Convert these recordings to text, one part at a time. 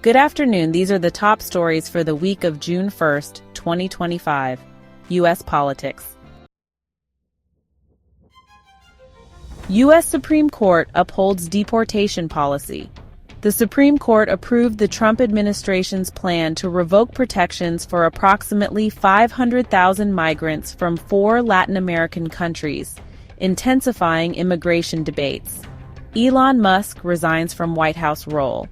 Good afternoon. These are the top stories for the week of June 1st, 2025. U.S. politics. U.S. Supreme Court upholds deportation policy. The Supreme Court approved the Trump administration's plan to revoke protections for approximately 500,000 migrants from 4 Latin American countries, intensifying immigration debates. Elon Musk resigns from White House role.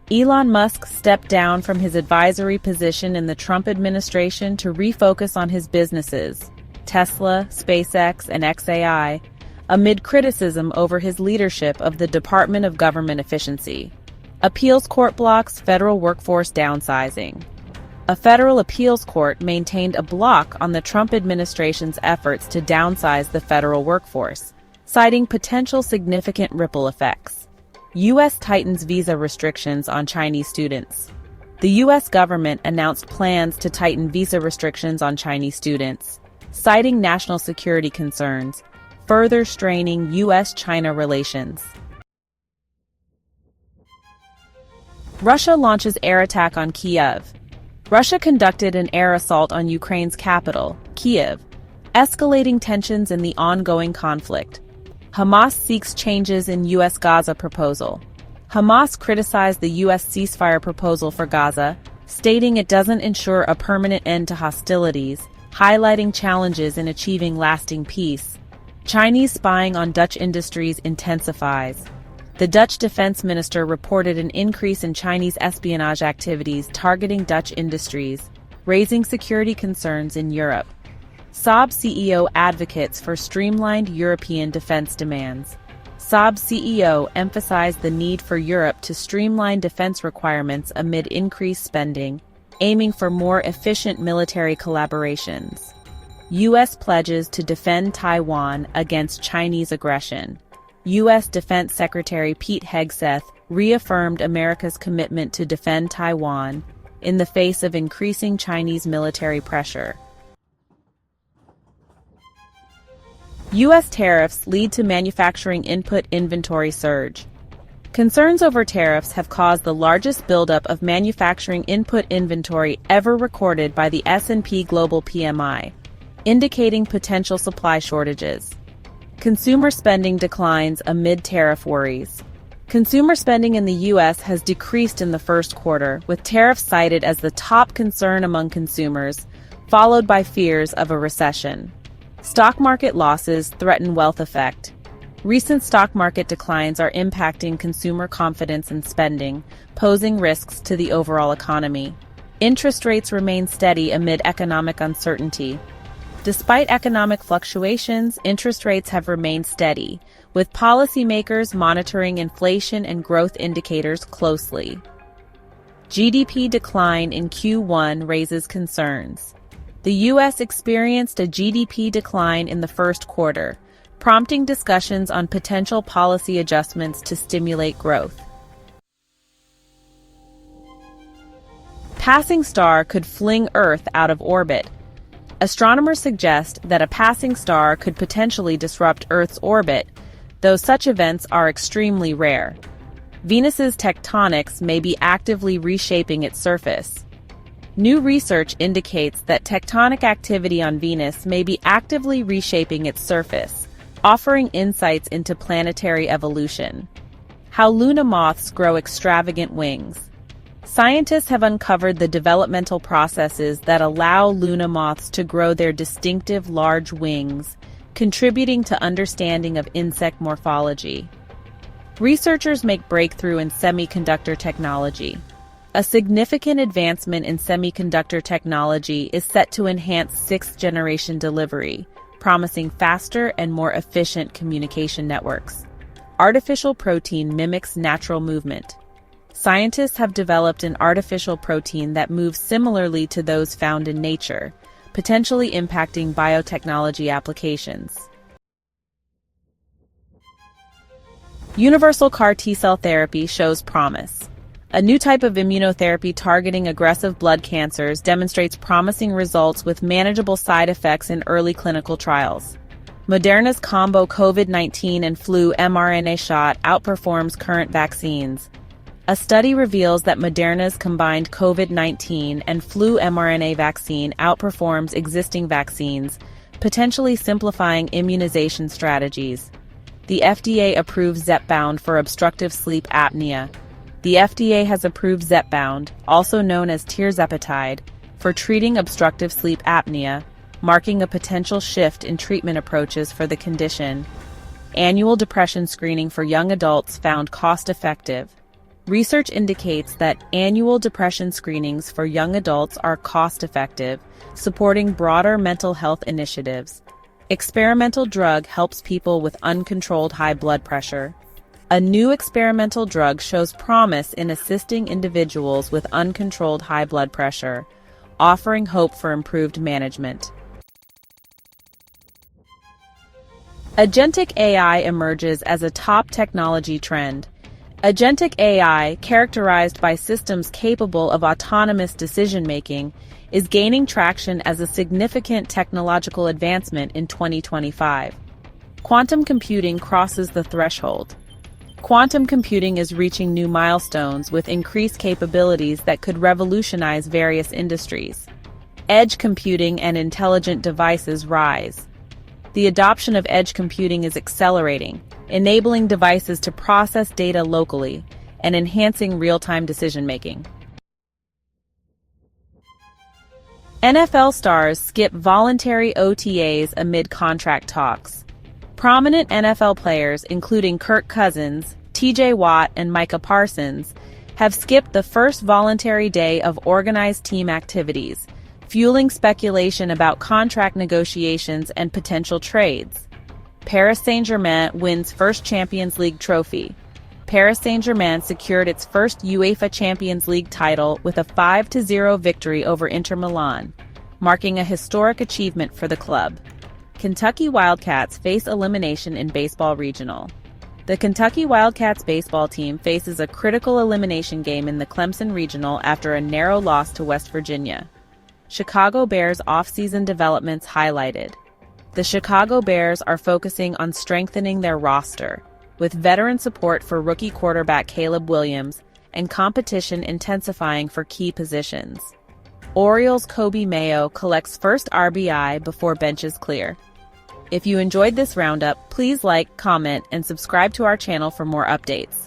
Elon Musk stepped down from his advisory position in the Trump administration to refocus on his businesses, Tesla, SpaceX, and XAI, amid criticism over his leadership of the Department of Government Efficiency. Appeals court blocks federal workforce downsizing. A federal appeals court maintained a block on the Trump administration's efforts to downsize the federal workforce, citing potential significant ripple effects. U.S. tightens visa restrictions on Chinese students. The U.S. government announced plans to tighten visa restrictions on Chinese students, citing national security concerns, further straining U.S.-China relations. Russia launches air attack on Kyiv. Russia conducted an air assault on Ukraine's capital, Kyiv, escalating tensions in the ongoing conflict. Hamas seeks changes in U.S. Gaza proposal. Hamas criticized the U.S. ceasefire proposal for Gaza, stating it doesn't ensure a permanent end to hostilities, highlighting challenges in achieving lasting peace. Chinese spying on Dutch industries intensifies. The Dutch defense minister reported an increase in Chinese espionage activities targeting Dutch industries, raising security concerns in Europe. Saab CEO advocates for streamlined European defense demands. Saab CEO emphasized the need for Europe to streamline defense requirements amid increased spending, aiming for more efficient military collaborations. U.S. pledges to defend Taiwan against Chinese aggression. U.S. Defense Secretary Pete Hegseth reaffirmed America's commitment to defend Taiwan in the face of increasing Chinese military pressure. U.S. tariffs lead to manufacturing input inventory surge. Concerns over tariffs have caused the largest buildup of manufacturing input inventory ever recorded by the S&P Global PMI, indicating potential supply shortages. Consumer spending declines amid tariff worries. Consumer spending in the U.S. has decreased in the first quarter, with tariffs cited as the top concern among consumers, followed by fears of a recession. Stock market losses threaten wealth effect. Recent stock market declines are impacting consumer confidence and spending, posing risks to the overall economy. Interest rates remain steady amid economic uncertainty. Despite economic fluctuations, interest rates have remained steady, with policymakers monitoring inflation and growth indicators closely. GDP decline in Q1 raises concerns. The U.S. experienced a GDP decline in the first quarter, prompting discussions on potential policy adjustments to stimulate growth. Passing star could fling Earth out of orbit. Astronomers suggest that a passing star could potentially disrupt Earth's orbit, though such events are extremely rare. Venus's tectonics may be actively reshaping its surface. New research indicates that tectonic activity on Venus may be actively reshaping its surface, offering insights into planetary evolution. How Luna moths grow extravagant wings. Scientists have uncovered the developmental processes that allow Luna moths to grow their distinctive large wings, contributing to understanding of insect morphology. Researchers make breakthrough in semiconductor technology. A significant advancement in semiconductor technology is set to enhance sixth-generation delivery, promising faster and more efficient communication networks. Artificial protein mimics natural movement. Scientists have developed an artificial protein that moves similarly to those found in nature, potentially impacting biotechnology applications. Universal CAR T-cell therapy shows promise. A new type of immunotherapy targeting aggressive blood cancers demonstrates promising results with manageable side effects in early clinical trials. Moderna's combo COVID-19 and flu mRNA shot outperforms current vaccines. A study reveals that Moderna's combined COVID-19 and flu mRNA vaccine outperforms existing vaccines, potentially simplifying immunization strategies. The FDA approves Zepbound for obstructive sleep apnea. The FDA has approved Zepbound, also known as tirzepatide, for treating obstructive sleep apnea, marking a potential shift in treatment approaches for the condition. Annual depression screening for young adults found cost-effective. Research indicates that annual depression screenings for young adults are cost-effective, supporting broader mental health initiatives. Experimental drug helps people with uncontrolled high blood pressure. A new experimental drug shows promise in assisting individuals with uncontrolled high blood pressure, offering hope for improved management. Agentic AI emerges as a top technology trend. Agentic AI, characterized by systems capable of autonomous decision-making, is gaining traction as a significant technological advancement in 2025. Quantum computing crosses the threshold. Quantum computing is reaching new milestones with increased capabilities that could revolutionize various industries. Edge computing and intelligent devices rise. The adoption of edge computing is accelerating, enabling devices to process data locally and enhancing real-time decision-making. NFL stars skip voluntary OTAs amid contract talks. Prominent NFL players, including Kirk Cousins, T.J. Watt, and Micah Parsons, have skipped the first voluntary day of organized team activities, fueling speculation about contract negotiations and potential trades. Paris Saint-Germain wins first Champions League trophy. Paris Saint-Germain secured its first UEFA Champions League title with a 5-0 victory over Inter Milan, marking a historic achievement for the club. Kentucky Wildcats face elimination in baseball regional. The Kentucky Wildcats baseball team faces a critical elimination game in the Clemson Regional after a narrow loss to West Virginia. Chicago Bears off-season developments highlighted. The Chicago Bears are focusing on strengthening their roster, with veteran support for rookie quarterback Caleb Williams and competition intensifying for key positions. Orioles' Kobe Mayo collects first RBI before benches clear. If you enjoyed this roundup, please like, comment, and subscribe to our channel for more updates.